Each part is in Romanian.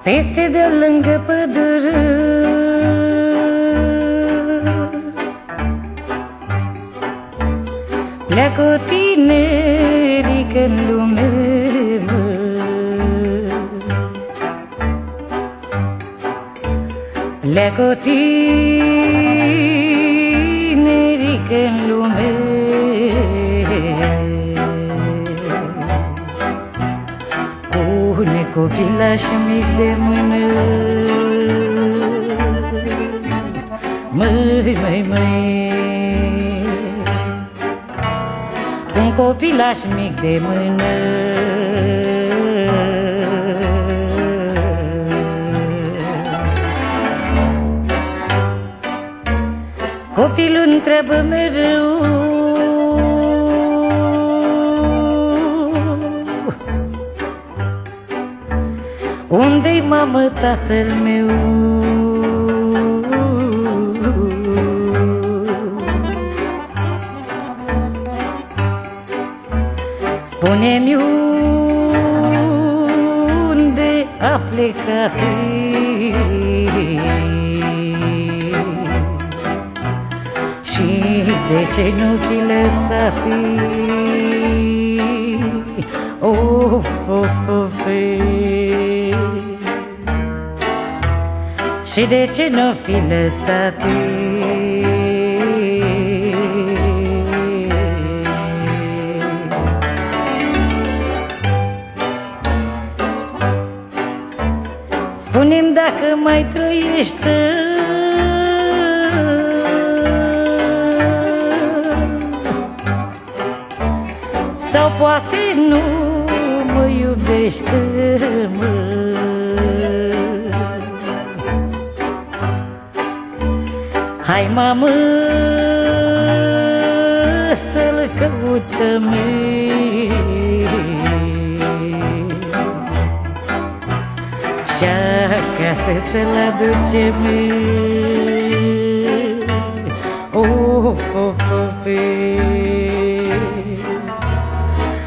Peste de lângă pădure pleacă tinerică-n lume, pleacă tinerică-n lume. Copilaș mic de mână, măi, măi, măi, un copilaș mic de mână. Copilul întreabă mereu: unde-i mamă tatăl meu? Spune-mi unde a plecat și de ce nu fi lăsat? Of, of, of, și de ce nu fi lăsat? Spune-mi dacă mai trăiește sau poate nu mă iubește, mă. Hai, mamă, să-l căutăm și acasă să-l aducem. Of, of, of,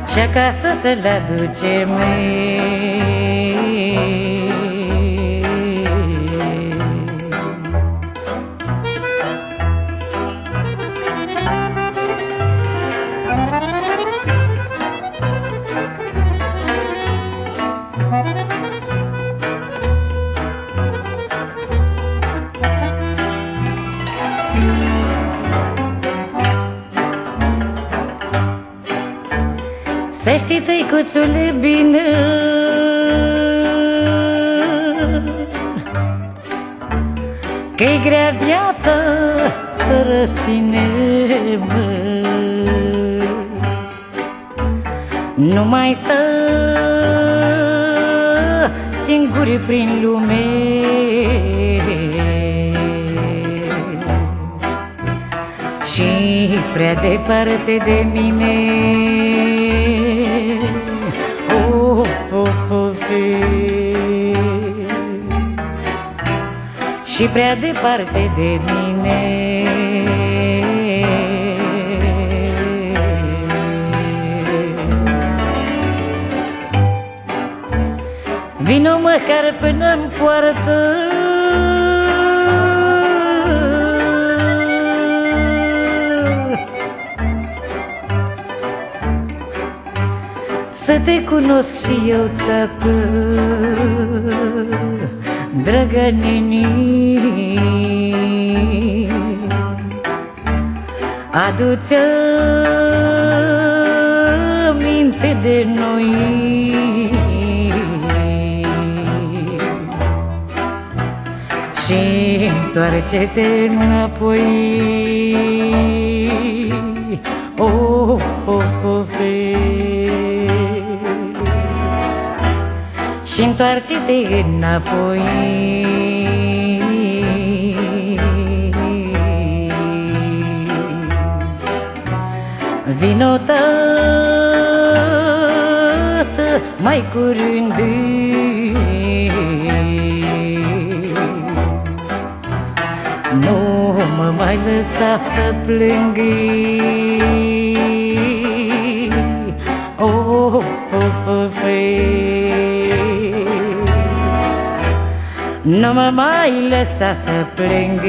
și acasă să-l aducem. Să știi, tăicuțule, bine, că-i grea viața fără tine, mă. Nu mai stă singuri prin lume, și prea departe de mine. Of, of, of, și prea departe de mine. Vino măcar până-n poartă, să te cunosc și eu, tată, dragă neni. Adu-ți aminte de noi și întoarce-te înapoi. Of, of, of, și întoarce-te înapoi. Vino, tată, mai curând, nu mă mai lăsa să plâng. Of, of, of, Nu mă mai lăsa să plâng.